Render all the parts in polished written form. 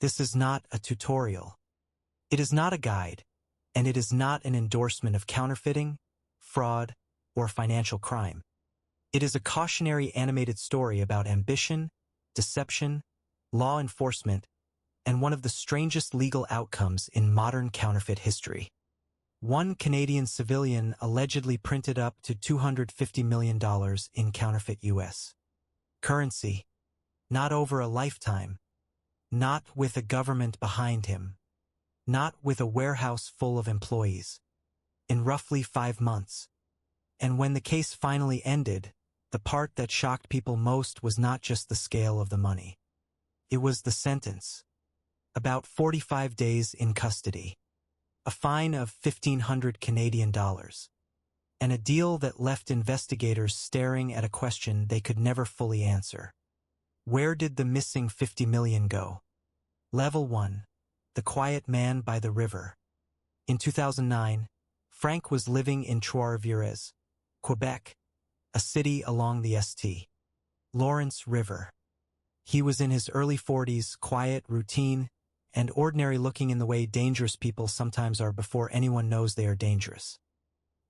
This is not a tutorial. It is not a guide, and it is not an endorsement of counterfeiting, fraud, or financial crime. It is a cautionary animated story about ambition, deception, law enforcement, and one of the strangest legal outcomes in modern counterfeit history. One Canadian civilian allegedly printed up to $250 million in counterfeit U.S. currency, not over a lifetime, not with a government behind him, not with a warehouse full of employees, in roughly 5 months. And when the case finally ended, the part that shocked people most was not just the scale of the money. It was the sentence. About 45 days in custody, a fine of 1,500 Canadian dollars, and a deal that left investigators staring at a question they could never fully answer. Where did the missing 50 million go? Level 1. The quiet man by the river. In 2009, Frank was living in Trois-Rivières, Quebec, a city along the St. Lawrence River. He was in his early 40s, quiet, routine, and ordinary-looking in the way dangerous people sometimes are before anyone knows they are dangerous.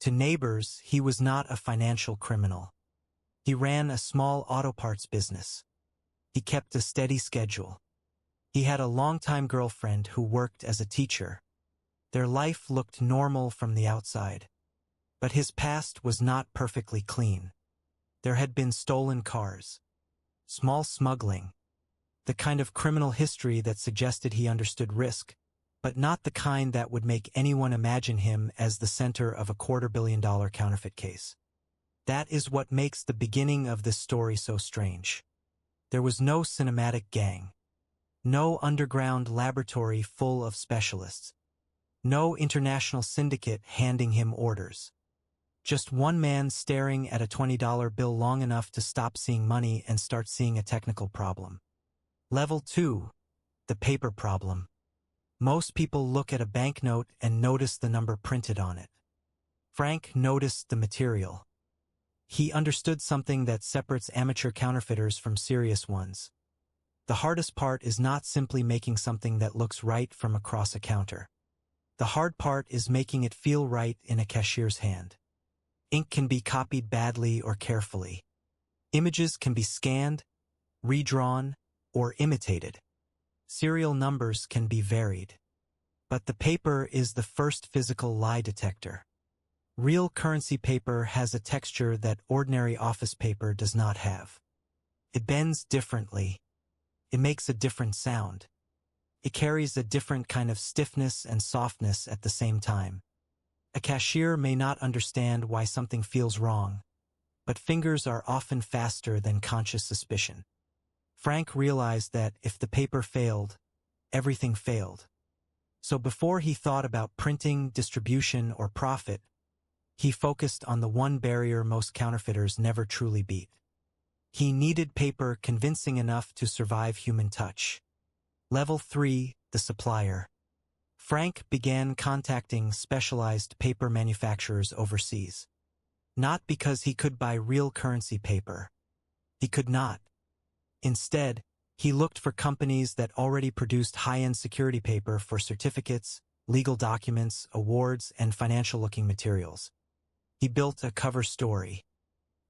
To neighbors, he was not a financial criminal. He ran a small auto parts business. He kept a steady schedule. He had a longtime girlfriend who worked as a teacher. Their life looked normal from the outside. But his past was not perfectly clean. There had been stolen cars, small smuggling, the kind of criminal history that suggested he understood risk, but not the kind that would make anyone imagine him as the center of a $250 million counterfeit case. That is what makes the beginning of this story so strange. There was no cinematic gang, no underground laboratory full of specialists, no international syndicate handing him orders. Just one man staring at a $20 bill long enough to stop seeing money and start seeing a technical problem. Level 2. The paper problem. Most people look at a banknote and notice the number printed on it. Frank noticed the material. He understood something that separates amateur counterfeiters from serious ones. The hardest part is not simply making something that looks right from across a counter. The hard part is making it feel right in a cashier's hand. Ink can be copied badly or carefully. Images can be scanned, redrawn, or imitated. Serial numbers can be varied. But the paper is the first physical lie detector. Real currency paper has a texture that ordinary office paper does not have. It bends differently. It makes a different sound. It carries a different kind of stiffness and softness at the same time. A cashier may not understand why something feels wrong, but fingers are often faster than conscious suspicion. Frank realized that if the paper failed, everything failed. So before he thought about printing, distribution, or profit, he focused on the one barrier most counterfeiters never truly beat. He needed paper convincing enough to survive human touch. Level 3. The supplier. Frank began contacting specialized paper manufacturers overseas. Not because he could buy real currency paper. He could not. Instead, he looked for companies that already produced high-end security paper for certificates, legal documents, awards, and financial-looking materials. He built a cover story.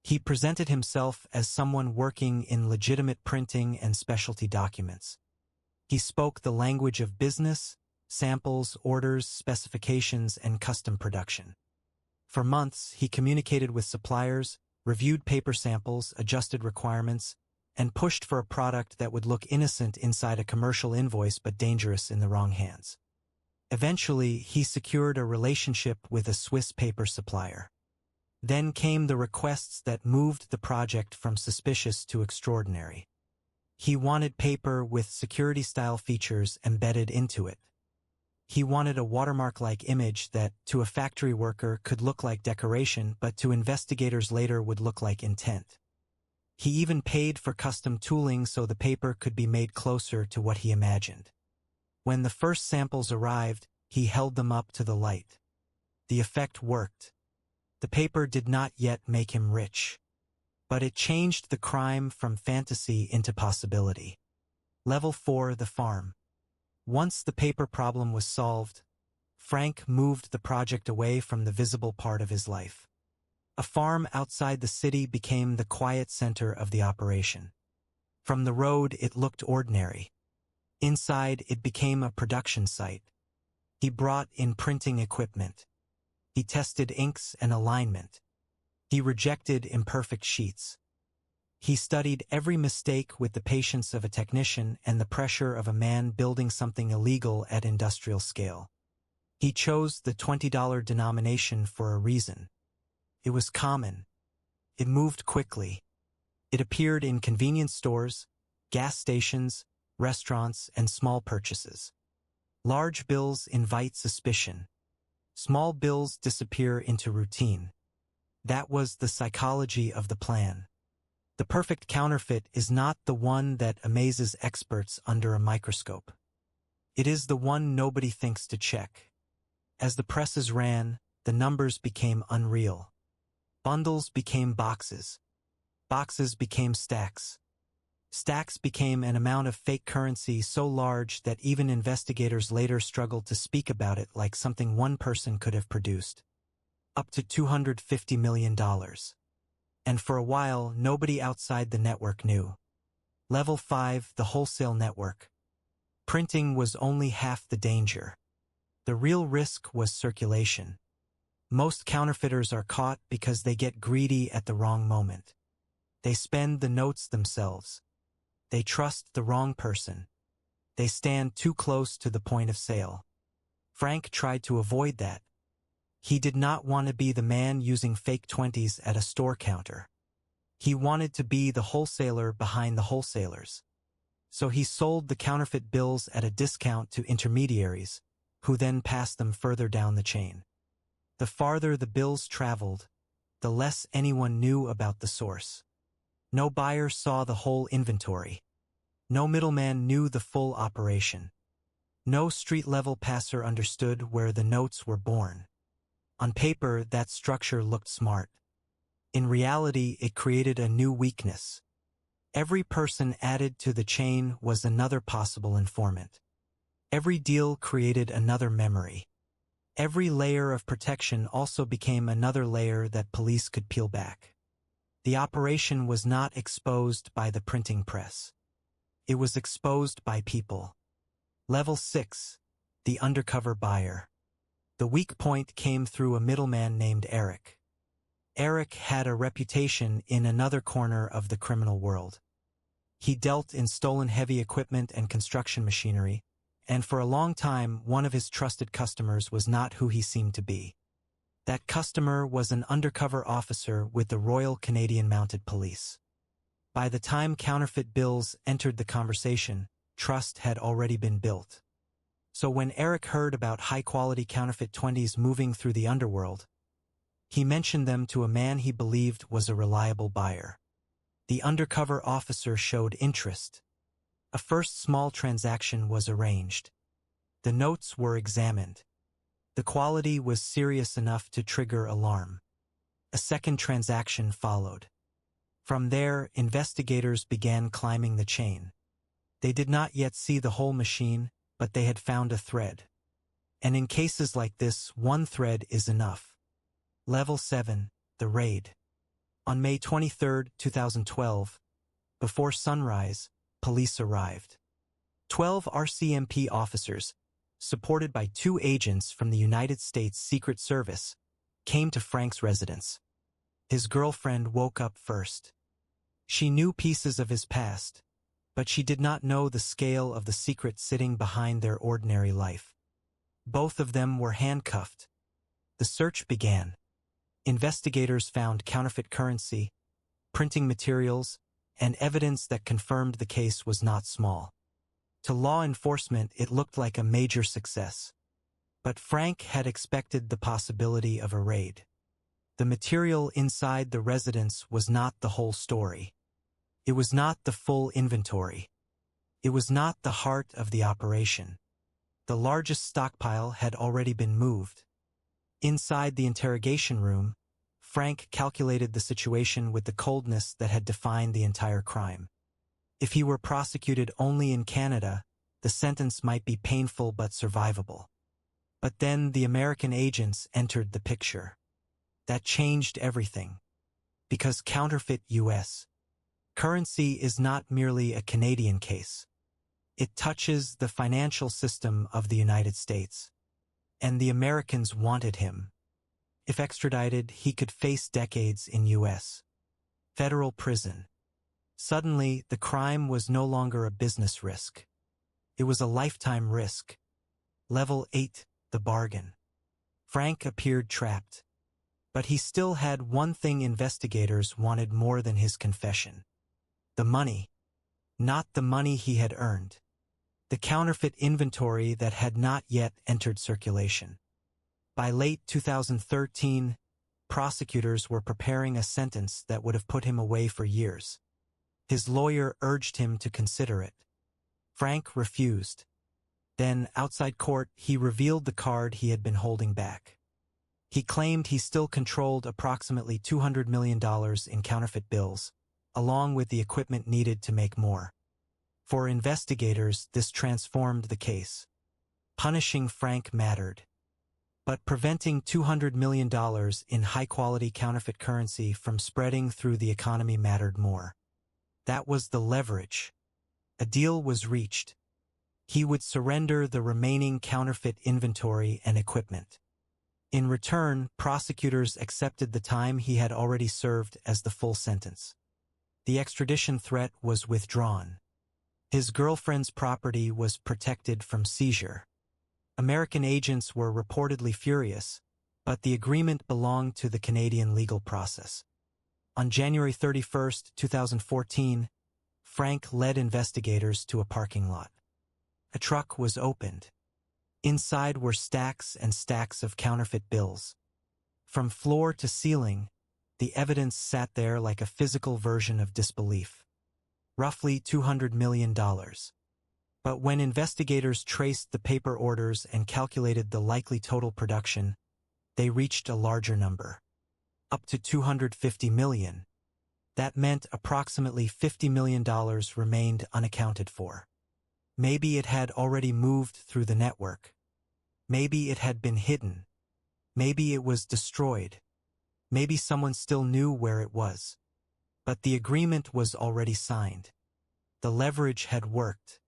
He presented himself as someone working in legitimate printing and specialty documents. He spoke the language of business, samples, orders, specifications, and custom production. For months, he communicated with suppliers, reviewed paper samples, adjusted requirements, and pushed for a product that would look innocent inside a commercial invoice but dangerous in the wrong hands. Eventually, he secured a relationship with a Swiss paper supplier. Then came the requests that moved the project from suspicious to extraordinary. He wanted paper with security-style features embedded into it. He wanted a watermark-like image that, to a factory worker, could look like decoration, but to investigators later would look like intent. He even paid for custom tooling so the paper could be made closer to what he imagined. When the first samples arrived, he held them up to the light. The effect worked. The paper did not yet make him rich, but it changed the crime from fantasy into possibility. Level 4. The farm. Once the paper problem was solved, Frank moved the project away from the visible part of his life. A farm outside the city became the quiet center of the operation. From the road, it looked ordinary. Inside, it became a production site. He brought in printing equipment. He tested inks and alignment. He rejected imperfect sheets. He studied every mistake with the patience of a technician and the pressure of a man building something illegal at industrial scale. He chose the $20 denomination for a reason. It was common. It moved quickly. It appeared in convenience stores, gas stations, restaurants, and small purchases. Large bills invite suspicion. Small bills disappear into routine. That was the psychology of the plan. The perfect counterfeit is not the one that amazes experts under a microscope. It is the one nobody thinks to check. As the presses ran, the numbers became unreal. Bundles became boxes. Boxes became stacks. Stacks became an amount of fake currency so large that even investigators later struggled to speak about it like something one person could have produced. Up to $250 million. And for a while, nobody outside the network knew. Level 5, the wholesale network. Printing was only half the danger. The real risk was circulation. Most counterfeiters are caught because they get greedy at the wrong moment. They spend the notes themselves. They trust the wrong person. They stand too close to the point of sale. Frank tried to avoid that. He did not want to be the man using fake 20s at a store counter. He wanted to be the wholesaler behind the wholesalers. So he sold the counterfeit bills at a discount to intermediaries, who then passed them further down the chain. The farther the bills traveled, the less anyone knew about the source. No buyer saw the whole inventory. No middleman knew the full operation. No street-level passer understood where the notes were born. On paper, that structure looked smart. In reality, it created a new weakness. Every person added to the chain was another possible informant. Every deal created another memory. Every layer of protection also became another layer that police could peel back. The operation was not exposed by the printing press. It was exposed by people. Level 6, the undercover buyer. The weak point came through a middleman named Eric. Eric had a reputation in another corner of the criminal world. He dealt in stolen heavy equipment and construction machinery, and for a long time, one of his trusted customers was not who he seemed to be. That customer was an undercover officer with the Royal Canadian Mounted Police. By the time counterfeit bills entered the conversation, trust had already been built. So when Eric heard about high-quality counterfeit 20s moving through the underworld, he mentioned them to a man he believed was a reliable buyer. The undercover officer showed interest. A first small transaction was arranged. The notes were examined. The quality was serious enough to trigger alarm. A second transaction followed. From there, investigators began climbing the chain. They did not yet see the whole machine, but they had found a thread. And in cases like this, one thread is enough. Level 7, the raid. On May 23, 2012, before sunrise, police arrived. 12 RCMP officers, supported by 2 agents from the United States Secret Service, came to Frank's residence. His girlfriend woke up first. She knew pieces of his past, but she did not know the scale of the secret sitting behind their ordinary life. Both of them were handcuffed. The search began. Investigators found counterfeit currency, printing materials, and evidence that confirmed the case was not small. To law enforcement, it looked like a major success. But Frank had expected the possibility of a raid. The material inside the residence was not the whole story. It was not the full inventory. It was not the heart of the operation. The largest stockpile had already been moved. Inside the interrogation room, Frank calculated the situation with the coldness that had defined the entire crime. If he were prosecuted only in Canada, the sentence might be painful but survivable. But then the American agents entered the picture. That changed everything. Because counterfeit U.S. currency is not merely a Canadian case. It touches the financial system of the United States. And the Americans wanted him. If extradited, he could face decades in U.S. federal prison. Suddenly, the crime was no longer a business risk. It was a lifetime risk. Level 8, the bargain. Frank appeared trapped. But he still had one thing investigators wanted more than his confession. The money. Not the money he had earned. The counterfeit inventory that had not yet entered circulation. By late 2013, prosecutors were preparing a sentence that would have put him away for years. His lawyer urged him to consider it. Frank refused. Then, outside court, he revealed the card he had been holding back. He claimed he still controlled approximately $200 million in counterfeit bills, along with the equipment needed to make more. For investigators, this transformed the case. Punishing Frank mattered. But preventing $200 million in high-quality counterfeit currency from spreading through the economy mattered more. That was the leverage. A deal was reached. He would surrender the remaining counterfeit inventory and equipment. In return, prosecutors accepted the time he had already served as the full sentence. The extradition threat was withdrawn. His girlfriend's property was protected from seizure. American agents were reportedly furious, but the agreement belonged to the Canadian legal process. On January 31, 2014, Frank led investigators to a parking lot. A truck was opened. Inside were stacks and stacks of counterfeit bills. From floor to ceiling, the evidence sat there like a physical version of disbelief. Roughly $200 million. But when investigators traced the paper orders and calculated the likely total production, they reached a larger number. Up to $250 million. That meant approximately $50 million remained unaccounted for. Maybe it had already moved through the network. Maybe it had been hidden. Maybe it was destroyed. Maybe someone still knew where it was. But the agreement was already signed. The leverage had worked.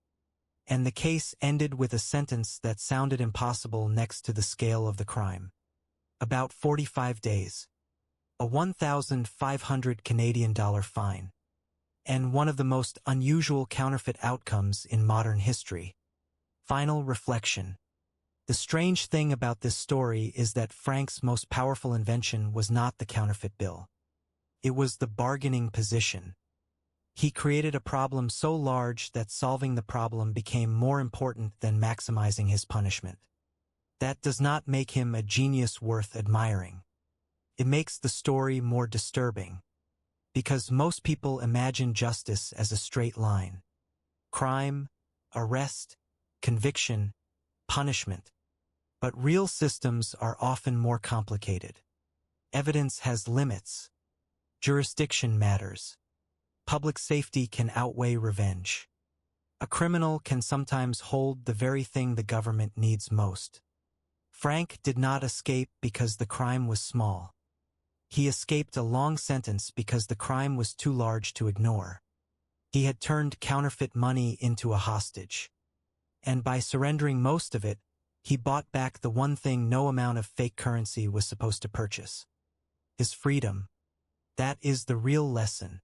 And the case ended with a sentence that sounded impossible next to the scale of the crime. About 45 days. A 1,500 Canadian dollar fine. And one of the most unusual counterfeit outcomes in modern history. Final reflection. The strange thing about this story is that Frank's most powerful invention was not the counterfeit bill. It was the bargaining position. He created a problem so large that solving the problem became more important than maximizing his punishment. That does not make him a genius worth admiring. It makes the story more disturbing. Because most people imagine justice as a straight line. Crime, arrest, conviction, punishment. But real systems are often more complicated. Evidence has limits. Jurisdiction matters. Public safety can outweigh revenge. A criminal can sometimes hold the very thing the government needs most. Frank did not escape because the crime was small. He escaped a long sentence because the crime was too large to ignore. He had turned counterfeit money into a hostage. And by surrendering most of it, he bought back the one thing no amount of fake currency was supposed to purchase. His freedom. That is the real lesson.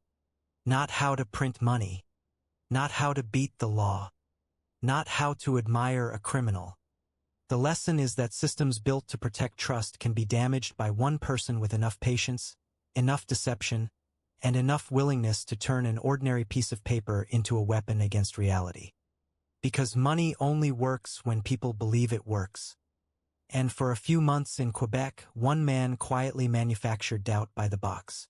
Not how to print money. Not how to beat the law. Not how to admire a criminal. The lesson is that systems built to protect trust can be damaged by one person with enough patience, enough deception, and enough willingness to turn an ordinary piece of paper into a weapon against reality. Because money only works when people believe it works. And for a few months in Quebec, one man quietly manufactured doubt by the box.